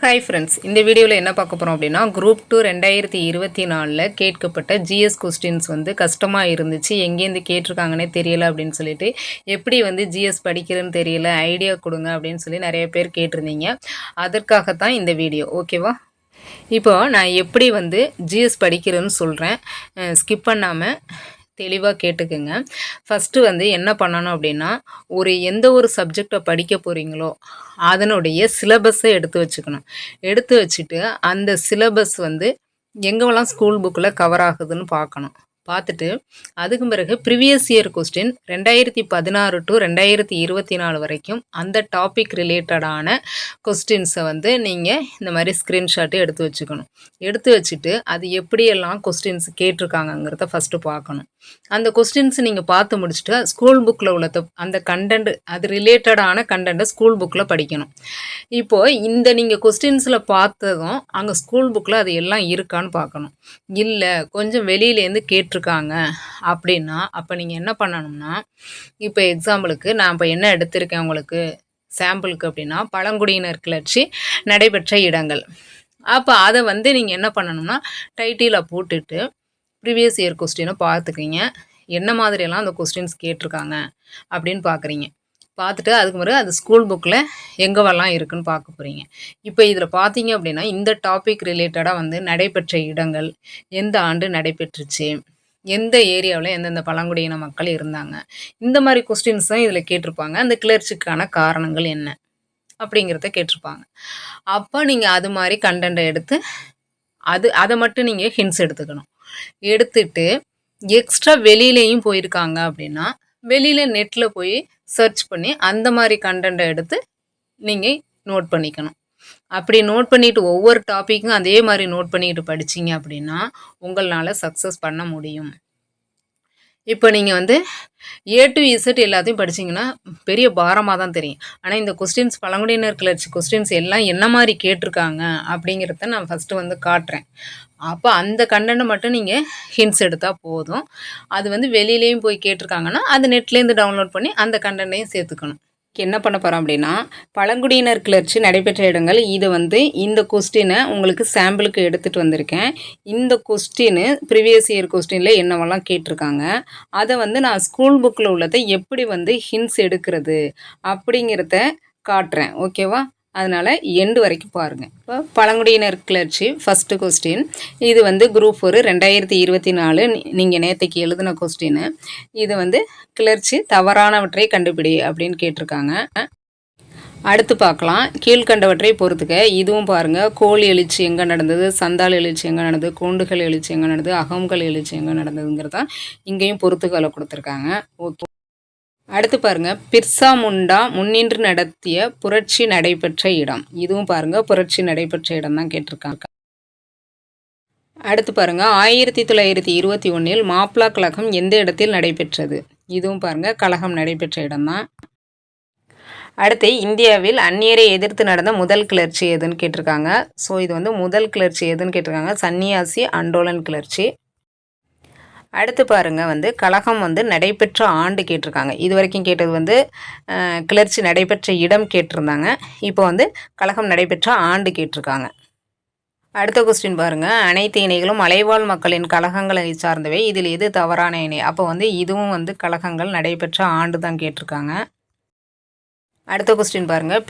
Hi friends, இந்த வீடியோவில் என்ன பார்க்க போகிறோம் அப்படின்னா குரூப் 2 2024 கேட்கப்பட்ட ஜிஎஸ் கொஸ்டின்ஸ் வந்து கஷ்டமாக இருந்துச்சு. எங்கேருந்து கேட்டிருக்காங்கன்னே தெரியல அப்படின்னு சொல்லிட்டு, எப்படி வந்து ஜிஎஸ் படிக்கிறதுன்னு தெரியல, ஐடியா கொடுங்க அப்படின்னு சொல்லி நிறைய பேர் கேட்டிருந்தீங்க. அதற்காகத்தான் இந்த வீடியோ, ஓகேவா? இப்போ நான் எப்படி வந்து ஜிஎஸ் படிக்கிறேன்னு சொல்கிறேன், ஸ்கிப் பண்ணாமல் தெளிவாக கேட்டுக்குங்க. ஃபஸ்ட்டு வந்து என்ன பண்ணணும் அப்படின்னா, எந்த ஒரு சப்ஜெக்டை படிக்க போகிறீங்களோ அதனுடைய சிலபஸை எடுத்து வச்சுக்கணும். எடுத்து வச்சுட்டு அந்த சிலபஸ் வந்து எங்கெல்லாம் ஸ்கூல் புக்கில் கவர் ஆகுதுன்னு பார்க்கணும். பார்த்துட்டு அதுக்கு பிறகு ப்ரீவியஸ் இயர் கொஸ்டின் 2016 டு 2024 வரைக்கும் அந்த டாபிக் ரிலேட்டடான கொஸ்டின்ஸை வந்து நீங்கள் இந்த மாதிரி ஸ்க்ரீன்ஷாட்டு எடுத்து வச்சுக்கணும். எடுத்து வச்சுட்டு அது எப்படியெல்லாம் கொஸ்டின்ஸ் கேட்டிருக்காங்கங்கிறத ஃபஸ்ட்டு பார்க்கணும். அந்த கொஸ்டின்ஸ் நீங்கள் பார்த்து முடிச்சுட்டு ஸ்கூல் புக்கில் உள்ள அந்த கண்டென்ட், அது ரிலேட்டடான கண்டென்ட்டை ஸ்கூல் புக்கில் படிக்கணும். இப்போது இந்த நீங்கள் கொஸ்டின்ஸில் பார்த்ததும் அங்கே ஸ்கூல் புக்கில் அது எல்லாம் இருக்கான்னு பார்க்கணும். இல்லை கொஞ்சம் வெளியிலேருந்து கேட்டிருக்காங்க அப்படின்னா அப்போ நீங்கள் என்ன பண்ணணும்னா, இப்போ எக்ஸாம்பிளுக்கு நான் இப்போ என்ன எடுத்திருக்கேன் உங்களுக்கு சாம்பிளுக்கு அப்படின்னா, பழங்குடியினர் கிளர்ச்சி நடைபெற்ற இடங்கள். அப்போ அதை வந்து நீங்கள் என்ன பண்ணணும்னா டைட்டிலை போட்டுட்டு ப்ரீவியஸ் இயர் கொஸ்டினை பார்த்துக்கிங்க. என்ன மாதிரியெல்லாம் அந்த கொஸ்டின்ஸ் கேட்டிருக்காங்க அப்படின்னு பார்க்குறீங்க. பார்த்துட்டு அதுக்கு முறை அது ஸ்கூல் புக்கில் எங்கெல்லாம் இருக்குன்னு பார்க்க போகிறீங்க. இப்போ இதில் பார்த்தீங்க அப்படின்னா இந்த டாபிக் ரிலேட்டடாக வந்து நடைபெற்ற இடங்கள், எந்த ஆண்டு நடைபெற்றுச்சு, எந்த ஏரியாவில் எந்தெந்த பழங்குடியின மக்கள் இருந்தாங்க, இந்த மாதிரி கொஸ்டின்ஸ் தான் இதில் கேட்டிருப்பாங்க. அந்த கிளர்ச்சிக்கான காரணங்கள் என்ன அப்படிங்கிறத கேட்டிருப்பாங்க. அப்போ நீங்கள் அது மாதிரி கண்டென்ட்டை எடுத்து அதை மட்டும் நீங்கள் ஹிண்ட்ஸ் எடுத்துக்கணும். எடுத்துட்டு எக்ஸ்ட்ரா வெளியிலையும் போயிருக்காங்க அப்படின்னா வெளியில் நெட்டில் போய் சர்ச் பண்ணி அந்த மாதிரி கண்டென்ட்டை எடுத்து நீங்கள் நோட் பண்ணிக்கணும். அப்படி நோட் பண்ணிவிட்டு ஒவ்வொரு டாப்பிக்கும் அதே மாதிரி நோட் பண்ணிக்கிட்டு படிச்சிங்க அப்படின்னா உங்களால் சக்ஸஸ் பண்ண முடியும். இப்போ நீங்கள் வந்து A to Z எல்லாத்தையும் படிச்சிங்கன்னா பெரிய பாரமாக தான் தெரியும். ஆனால் இந்த கொஸ்டின்ஸ் பழங்குடியினர் கிளர்ச்சி கொஸ்டின்ஸ் எல்லாம் என்ன மாதிரி கேட்டிருக்காங்க அப்படிங்கிறத நான் ஃபஸ்ட்டு வந்து காட்டுறேன். அப்போ அந்த கண்டென்ட்டை மட்டும் நீங்கள் ஹிண்ட்ஸ் எடுத்தால் போதும். அது வந்து வெளியிலேயும் போய் கேட்டிருக்காங்கன்னா அது நெட்லேருந்து டவுன்லோட் பண்ணி அந்த கண்டென்ட்டையும் சேர்த்துக்கணும். என்ன பண்ண போகிறோம் அப்படின்னா, பழங்குடியினர் கிளர்ச்சி நடைபெற்ற இடங்கள், இது வந்து இந்த கொஸ்டினை உங்களுக்கு சாம்பிளுக்கு எடுத்துகிட்டு வந்திருக்கேன். இந்த கொஸ்டின் ப்ரீவியஸ் இயர் கொஸ்டினில் என்னவெல்லாம் கேட்டிருக்காங்க, அதை வந்து நான் ஸ்கூல் புக்கில் உள்ளதை எப்படி வந்து ஹிண்ட்ஸ் எடுக்கிறது அப்படிங்கிறத காட்டுறேன், ஓகேவா? அதனால் எண்டு வரைக்கும் பாருங்கள். இப்போ பழங்குடியினர் கிளர்ச்சி ஃபஸ்ட்டு கொஸ்டின், இது வந்து குரூப் 4 2024 நீங்கள் நேற்றுக்கு எழுதின கொஸ்டின். இது வந்து கிளர்ச்சி தவறானவற்றை கண்டுபிடி அப்படின்னு கேட்டிருக்காங்க. அடுத்து பார்க்கலாம், கீழ்கண்டவற்றை பொறுத்துக்க. இதுவும் பாருங்கள், கோல் எழுச்சி எங்கே நடந்தது, சந்தால் எழுச்சி எங்கே நடந்தது, கூண்டுகள் எழுச்சி எங்கே நடந்தது, அகம்கள் எழுச்சி எங்கே நடந்ததுங்கிறதான் இங்கேயும் பொறுத்துக்களை கொடுத்துருக்காங்க. ஓகே, அடுத்து பாருங்கள், பிர்சா முண்டா முன்னின்று நடத்திய புரட்சி நடைபெற்ற இடம். இதுவும் பாருங்கள் புரட்சி நடைபெற்ற இடம் தான் கேட்டிருக்காங்க. அடுத்து பாருங்கள், 1921 மாப்ளா கழகம் எந்த இடத்தில் நடைபெற்றது. இதுவும் பாருங்கள் கழகம் நடைபெற்ற இடம்தான். அடுத்து, இந்தியாவில் அந்நியரை எதிர்த்து நடந்த முதல் கிளர்ச்சி எதுன்னு கேட்டிருக்காங்க. ஸோ இது வந்து முதல் கிளர்ச்சி எதுன்னு கேட்டிருக்காங்க, சன்னியாசி அண்டோலன் கிளர்ச்சி. அடுத்து பாருங்கள், வந்து கழகம் வந்து நடைபெற்ற ஆண்டு கேட்டிருக்காங்க. இது வரைக்கும் கேட்டது வந்து கிளர்ச்சி நடைபெற்ற இடம் கேட்டிருந்தாங்க. இப்போ வந்து கழகம் நடைபெற்ற ஆண்டு கேட்டிருக்காங்க. அடுத்த கொஸ்டின் பாருங்கள், அனைத்து இணைகளும் மலைவாழ் மக்களின் கழகங்களை சார்ந்தவை, இதில் எது தவறான இணை. அப்போ வந்து இதுவும் வந்து கழகங்கள் நடைபெற்ற ஆண்டு தான் கேட்டிருக்காங்க. அடுத்த கொஸ்டின் பாருங்கள்,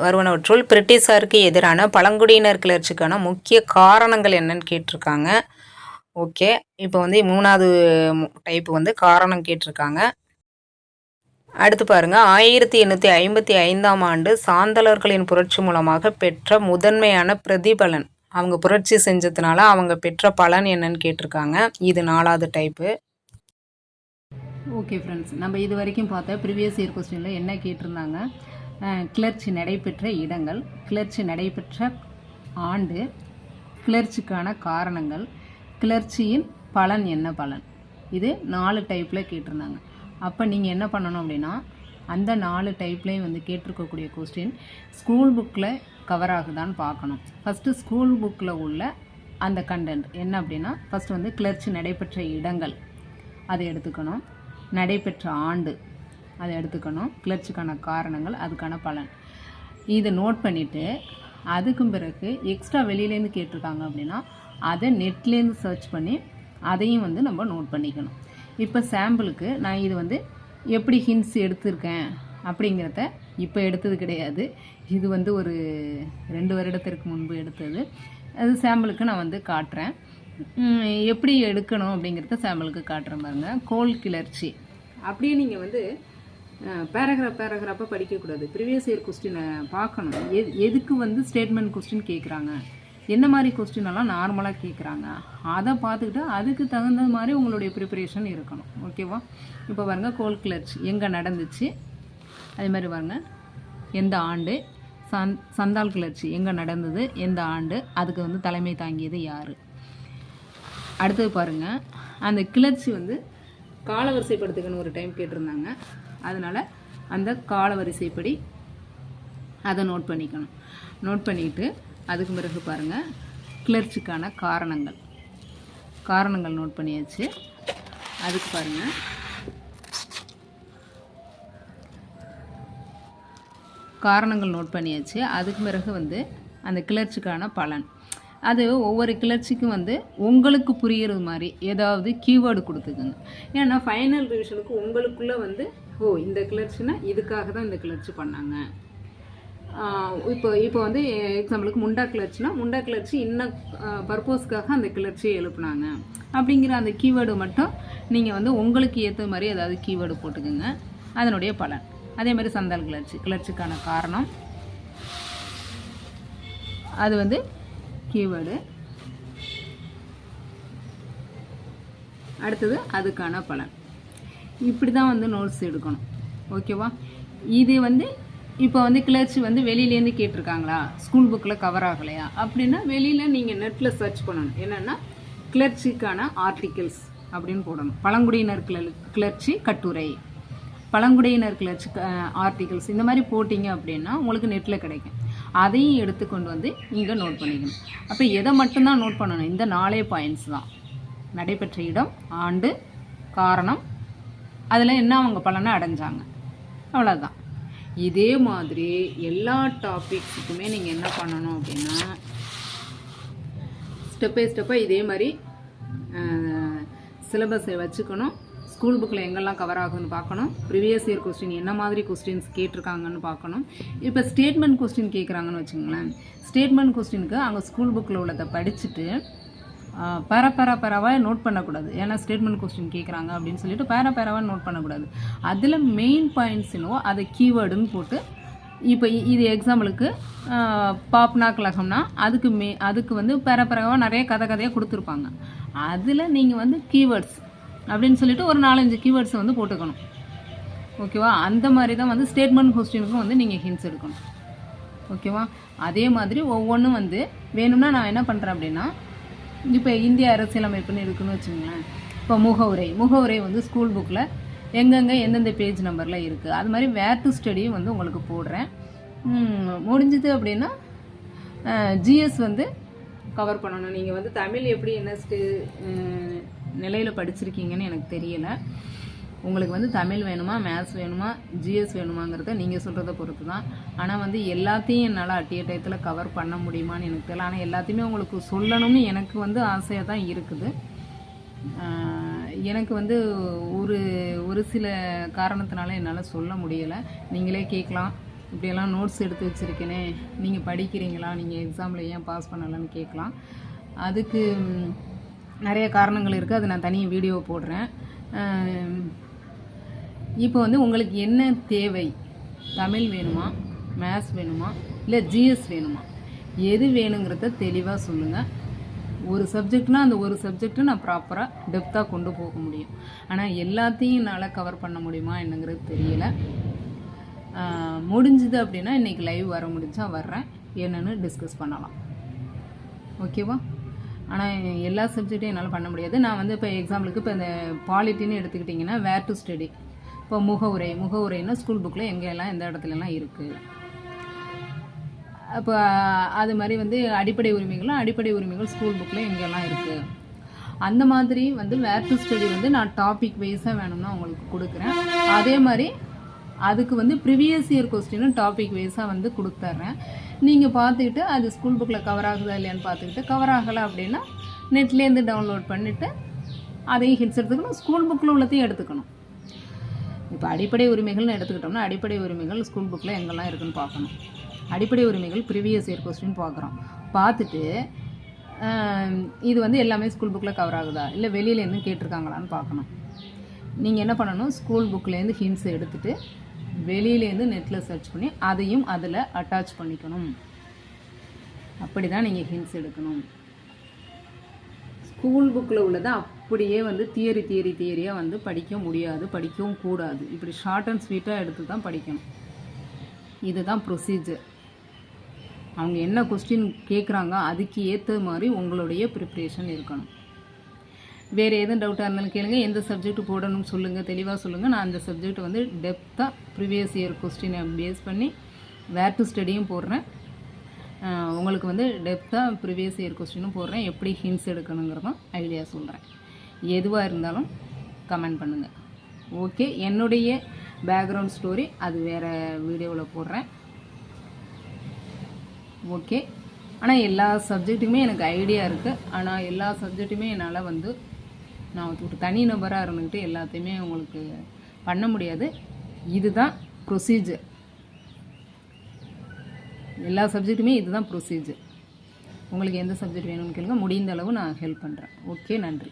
வருவனவற்றுள் பிரிட்டிஷாருக்கு எதிரான பழங்குடியினர் கிளர்ச்சிக்கான முக்கிய காரணங்கள் என்னன்னு கேட்டிருக்காங்க. ஓகே, இப்போ வந்து 3வது டைப் வந்து காரணம் கேட்டிருக்காங்க. அடுத்து பாருங்கள், 1855 ஆண்டு சாந்தலர்களின் புரட்சி மூலமாக பெற்ற முதன்மையான பிரதிபலன், அவங்க புரட்சி செஞ்சதுனால அவங்க பெற்ற பலன் என்னன்னு கேட்டிருக்காங்க. இது 4வது டைப்பு. ஓகே ஃப்ரெண்ட்ஸ், நம்ம இது வரைக்கும் பார்த்த ப்ரீவியஸ் இயர் கொஸ்டினில் என்ன கேட்டிருந்தாங்க, கிளர்ச்சி நடைபெற்ற இடங்கள், கிளர்ச்சி நடைபெற்ற ஆண்டு, கிளர்ச்சிக்கான காரணங்கள், கிளர்ச்சியின் பலன் என்ன பலன், இது 4 டைப்பில் கேட்டிருந்தாங்க. அப்போ நீங்கள் என்ன பண்ணணும் அப்படின்னா, அந்த 4 டைப்லேயும் வந்து கேட்டிருக்கக்கூடிய கொஸ்டின் ஸ்கூல் புக்கில் கவர் ஆகுதான்னு பார்க்கணும். ஃபஸ்ட்டு ஸ்கூல் புக்கில் உள்ள அந்த கண்டென்ட் என்ன அப்படின்னா, ஃபஸ்ட்டு வந்து கிளர்ச்சி நடைபெற்ற இடங்கள் அதை எடுத்துக்கணும், நடைபெற்ற ஆண்டு அதை எடுத்துக்கணும், கிளர்ச்சிக்கான காரணங்கள், அதுக்கான பலன். இதை நோட் பண்ணிவிட்டு அதுக்கும் பிறகு எக்ஸ்ட்ரா வெளியிலேருந்து கேட்டிருக்காங்க அப்படின்னா அதை நெட்லேருந்து சர்ச் பண்ணி அதையும் வந்து நம்ம நோட் பண்ணிக்கணும். இப்போ சாம்பிளுக்கு நான் இது வந்து எப்படி ஹிண்ட்ஸ் எடுத்திருக்கேன் அப்படிங்கிறத இப்போ எடுத்தது கிடையாது. இது வந்து ஒரு 2 வருடத்திற்கு முன்பு எடுத்தது. அது சாம்பிளுக்கு நான் வந்து காட்டுறேன். எப்படி எடுக்கணும் அப்படிங்கிறத சாம்பிளுக்கு காட்டுறேன் பாருங்கள். கோல் கிளர்ச்சி அப்படியே நீங்கள் வந்து பேராகிராஃபாக படிக்கக்கூடாது. ப்ரீவியஸ் இயர் கொஸ்டினை பார்க்கணும். எதுக்கு வந்து ஸ்டேட்மெண்ட் கொஸ்டின் கேட்குறாங்க, என்ன மாதிரி கொஸ்டினெல்லாம் நார்மலாக கேட்குறாங்க, அதை பார்த்துக்கிட்டு அதுக்கு தகுந்த மாதிரி உங்களுடைய ப்ரிப்பரேஷன் இருக்கணும். ஓகேவா? இப்போ பாருங்கள், கோல் கிளர்ச்சி எங்கே நடந்துச்சு, அதே மாதிரி பாருங்கள் எந்த ஆண்டு, சந்தால் கிளர்ச்சி எங்கே நடந்தது, எந்த ஆண்டு, அதுக்கு வந்து தலைமை தாங்கியது யார். அடுத்தது பாருங்கள், அந்த கிளர்ச்சி வந்து காலவரிசைப்படுத்துக்கன்னு ஒரு டைம் கேட்டிருந்தாங்க. அதனால் அந்த காலவரிசைப்படி அதை நோட் பண்ணிக்கணும். நோட் பண்ணிக்கிட்டு அதுக்கு பிறகு பாருங்கள் கிளர்ச்சிக்கான காரணங்கள் நோட் பண்ணியாச்சு. அதுக்கு பாருங்கள் காரணங்கள் நோட் பண்ணியாச்சு. அதுக்கு பிறகு வந்து அந்த கிளர்ச்சிக்கான பலன், அது ஒவ்வொரு கிளர்ச்சிக்கும் வந்து உங்களுக்கு புரிகிறது மாதிரி ஏதாவது கீவேர்டு கொடுத்துக்குங்க. ஏன்னா ஃபைனல் ரிவிஷனுக்கு உங்களுக்குள்ளே வந்து இந்த கிளர்ச்சினா இதுக்காக தான் இந்த கிளர்ச்சி பண்ணாங்க. இப்போ வந்து எக்ஸாம்பிளுக்கு முண்டா கிளர்ச்சி இன்னும் பர்பஸ்க்காக அந்த கிளர்ச்சியை எழுப்புனாங்க அப்படிங்கிற அந்த கீவேர்டு மட்டும் நீங்கள் வந்து உங்களுக்கு ஏற்ற மாதிரி ஏதாவது கீவேர்டு போட்டுக்குங்க, அதனுடைய பலன். அதே மாதிரி சந்தால் கிளர்ச்சிக்கான காரணம், அது வந்து கீவேர்டு. அடுத்தது அதுக்கான பலன். இப்படி தான் வந்து நோட்ஸ் எடுக்கணும். ஓகேவா? இது வந்து இப்போ வந்து கிளர்ச்சி வந்து வெளியிலேருந்து கேட்டிருக்காங்களா, ஸ்கூல் புக்கில் கவர் ஆகலையா அப்படின்னா வெளியில் நீங்கள் நெட்டில் சர்ச் பண்ணணும். என்னென்னா கிளர்ச்சிக்கான ஆர்டிகிள்ஸ் அப்படின்னு போடணும். பழங்குடியினர் கிளர்ச்சி கட்டுரை, பழங்குடியினர் கிளர்ச்சி ஆர்டிகிள்ஸ், இந்த மாதிரி போட்டிங்க அப்படின்னா உங்களுக்கு நெட்டில் கிடைக்கும். அதையும் எடுத்துக்கொண்டு வந்து இங்கே நோட் பண்ணிக்கணும். அப்போ எதை மட்டும்தான் நோட் பண்ணணும், இந்த 4 பாயிண்ட்ஸ் தான். நடைபெற்ற இடம், ஆண்டு, காரணம், அதில் என்ன அவங்க பலனை அடைஞ்சாங்க, அவ்வளோதான். இதே மாதிரி எல்லா டாபிக்ஸுக்குமே நீங்கள் என்ன பண்ணணும் அப்படின்னா ஸ்டெப் பை ஸ்டெப்பாக இதே மாதிரி சிலபஸை வச்சுக்கணும். ஸ்கூல் புக்கில் எங்கெல்லாம் கவர் ஆகுதுன்னு பார்க்கணும். ப்ரீவியஸ் இயர் கொஸ்டின் என்ன மாதிரி கொஸ்டின்ஸ் கேட்டிருக்காங்கன்னு பார்க்கணும். இப்போ ஸ்டேட்மெண்ட் கொஸ்டின் கேட்குறாங்கன்னு வச்சுங்களேன். ஸ்டேட்மெண்ட் கொஸ்டினுக்கு அங்கே ஸ்கூல் புக்கில் உள்ளதை படிச்சுட்டு பேராவாக நோட் பண்ணக்கூடாது. ஏன்னா ஸ்டேட்மெண்ட் கொஸ்டின் கேட்குறாங்க அப்படின்னு சொல்லிட்டு பேராவாக நோட் பண்ணக்கூடாது. அதில் மெயின் பாயிண்ட்ஸ் என்னவோ அதை கீவேர்டுன்னு போட்டு, இப்போ இது எக்ஸாம்பிளுக்கு பாப்னா கழகம்னா அதுக்கு வந்து பேராவாக நிறைய கதையாக கொடுத்துருப்பாங்க. அதில் நீங்கள் வந்து கீவேர்ட்ஸ் அப்படின்னு சொல்லிட்டு ஒரு 4-5 கீவேர்ட்ஸை வந்து போட்டுக்கணும். ஓகேவா? அந்த மாதிரி தான் வந்து ஸ்டேட்மெண்ட் கொஸ்டினுக்கும் வந்து நீங்கள் ஹிண்ட்ஸ் எடுக்கணும். ஓகேவா? அதே மாதிரி ஒவ்வொன்றும் வந்து வேணும்னா நான் என்ன பண்ணுறேன் அப்படின்னா, இப்போ இந்திய அரசியலமைப்புன்னு இருக்குன்னு வச்சுங்களேன். இப்போ முகவுரை வந்து ஸ்கூல் புக்கில் எங்கெங்கே எந்தெந்த பேஜ் நம்பரில் இருக்குது, அது மாதிரி வேர் டு ஸ்டடியும் வந்து உங்களுக்கு போடுறேன். முடிஞ்சுது அப்படின்னா ஜிஎஸ் வந்து கவர் பண்ணணும். நீங்கள் வந்து தமிழ் எப்படி என்ன நிலையில் படிச்சிருக்கீங்கன்னு எனக்கு தெரியலை. உங்களுக்கு வந்து தமிழ் வேணுமா, மேத்ஸ் வேணுமா, ஜிஎஸ் வேணுமாங்கிறத நீங்கள் சொல்கிறத பொறுத்து தான். ஆனால் வந்து எல்லாத்தையும் என்னால் அட்டிய டயத்தில் கவர் பண்ண முடியுமான்னு எனக்கு தெரியல. ஆனால் எல்லாத்தையுமே உங்களுக்கு சொல்லணும்னு எனக்கு வந்து ஆசையாக தான் இருக்குது. எனக்கு வந்து ஒரு சில காரணத்தினால என்னால் சொல்ல முடியலை. நீங்களே கேட்கலாம், இப்படியெல்லாம் நோட்ஸ் எடுத்து வச்சுருக்கேனே, நீங்கள் படிக்கிறீங்களா, நீங்கள் எக்ஸாமில் ஏன் பாஸ் பண்ணலைன்னு கேட்கலாம். அதுக்கு நிறைய காரணங்கள் இருக்குது. அது நான் தனியாக வீடியோ போடுறேன். இப்போ வந்து உங்களுக்கு என்ன தேவை, தமிழ் வேணுமா, மேத்ஸ் வேணுமா, இல்லை ஜிஎஸ் வேணுமா, எது வேணுங்கிறத தெளிவாக சொல்லுங்கள். ஒரு சப்ஜெக்ட்னால் அந்த ஒரு சப்ஜெக்டை நான் ப்ராப்பராக டெப்த்தாக கொண்டு போக முடியும். ஆனால் எல்லாத்தையும் என்னால் கவர் பண்ண முடியுமா என்னங்கிறது தெரியலை. முடிஞ்சுது அப்படின்னா இன்றைக்கி லைவ் வர முடிஞ்சா வர்றேன், என்னென்னு டிஸ்கஸ் பண்ணலாம். ஓகேவா? ஆனால் எல்லா சப்ஜெக்ட்டையும் என்னால் பண்ண முடியாது. நான் வந்து இப்போ எக்ஸாம்பிளுக்கு இப்போ இந்த பாலிட்டின்னு எடுத்துக்கிட்டிங்கன்னா வேர் டு ஸ்டடி. இப்போ முகவுரைன்னா ஸ்கூல் புக்கில் எங்கெல்லாம் எந்த இடத்துலலாம் இருக்குது. அப்போ அது மாதிரி வந்து அடிப்படை உரிமைகள் ஸ்கூல் புக்கில் எங்கெல்லாம் இருக்குது. அந்த மாதிரி வந்து வேர் டு ஸ்டடி வந்து நான் டாபிக் வைஸாக வேணும்னா உங்களுக்கு கொடுக்குறேன். அதே மாதிரி அதுக்கு வந்து ப்ரீவியஸ் இயர் கொஸ்டினும் டாபிக் வைஸாக வந்து கொடுத்துட்றேன். நீங்கள் பார்த்துக்கிட்டு அது ஸ்கூல் புக்கில் கவர் ஆகுதா இல்லையான்னு பார்த்துக்கிட்டு, கவர் ஆகலை அப்படின்னா நெட்லேருந்து டவுன்லோட் பண்ணிவிட்டு அதையும் ஹிண்ட்ஸ் எடுத்துக்கணும். ஸ்கூல் புக்கில் உள்ளதையும் எடுத்துக்கணும். இப்போ அடிப்படை உரிமைகள்னு எடுத்துக்கிட்டோம்னா அடிப்படை உரிமைகள் ஸ்கூல் புக்கில் எங்கெல்லாம் இருக்குதுன்னு பார்க்கணும். அடிப்படை உரிமைகள் ப்ரீவியஸ் இயர் கொஸ்டின் பார்க்குறோம். பார்த்துட்டு இது வந்து எல்லாமே ஸ்கூல் புக்கில் கவர் ஆகுதா இல்லை வெளியிலேருந்து கேட்டிருக்காங்களான்னு பார்க்கணும். நீங்கள் என்ன பண்ணணும், ஸ்கூல் புக்லேருந்து ஹிண்ட்ஸ் எடுத்துகிட்டு வெளியிலேருந்து நெட்டில் சர்ச் பண்ணி அதையும் அதில் அட்டாச் பண்ணிக்கணும். அப்படி தான் நீங்கள் ஹிண்ட்ஸ் எடுக்கணும். ஸ்கூல் புக்கில் உள்ளதை அப்படியே வந்து தியரியாக வந்து படிக்க முடியாது, படிக்கவும் கூடாது. இப்படி ஷார்ட் அண்ட் ஸ்வீட்டாக எடுத்து தான் படிக்கணும். இதுதான் ப்ரொசீஜர். அவங்க என்ன கொஸ்டின் கேட்குறாங்க அதுக்கு ஏற்ற மாதிரி உங்களுடைய ப்ரிப்ரேஷன் இருக்கணும். வேறு எதுவும் டவுட்டாக இருந்தாலும் கேளுங்க. எந்த சப்ஜெக்ட் போடணும்னு சொல்லுங்கள், தெளிவாக சொல்லுங்கள். நான் அந்த சப்ஜெக்ட் வந்து டெப்த்தாக ப்ரீவியஸ் இயர் கொஸ்டினை பேஸ் பண்ணி வேர் டு ஸ்டடியும் போடுறேன். உங்களுக்கு வந்து டெப்த்தாக ப்ரீவியஸ் இயர் கொஸ்டினும் போடுறேன். எப்படி ஹிண்ட்ஸ் எடுக்கணுங்கிறதும் ஐடியா சொல்கிறேன். எதுவாக இருந்தாலும் கமெண்ட் பண்ணுங்கள். ஓகே, என்னுடைய பேக்ரவுண்ட் ஸ்டோரி அது வேறு வீடியோவில் போடுறேன். ஓகே, ஆனால் எல்லா சப்ஜெக்ட்டுக்குமே எனக்கு ஐடியா இருக்குது. ஆனால் எல்லா சப்ஜெக்ட்டுமே என்னால் வந்து நான் ஒரு தனி நபராக இருந்துக்கிட்டு எல்லாத்தையுமே உங்களுக்கு பண்ண முடியாது. இதுதான் ப்ரொசீஜர். எல்லா சப்ஜெக்ட்டுமே இதுதான் ப்ரொசீஜர். உங்களுக்கு எந்த சப்ஜெக்ட் வேணும்னு கேளுங்க, முடிந்த அளவு நான் ஹெல்ப் பண்ணுறேன். ஓகே, நன்றி.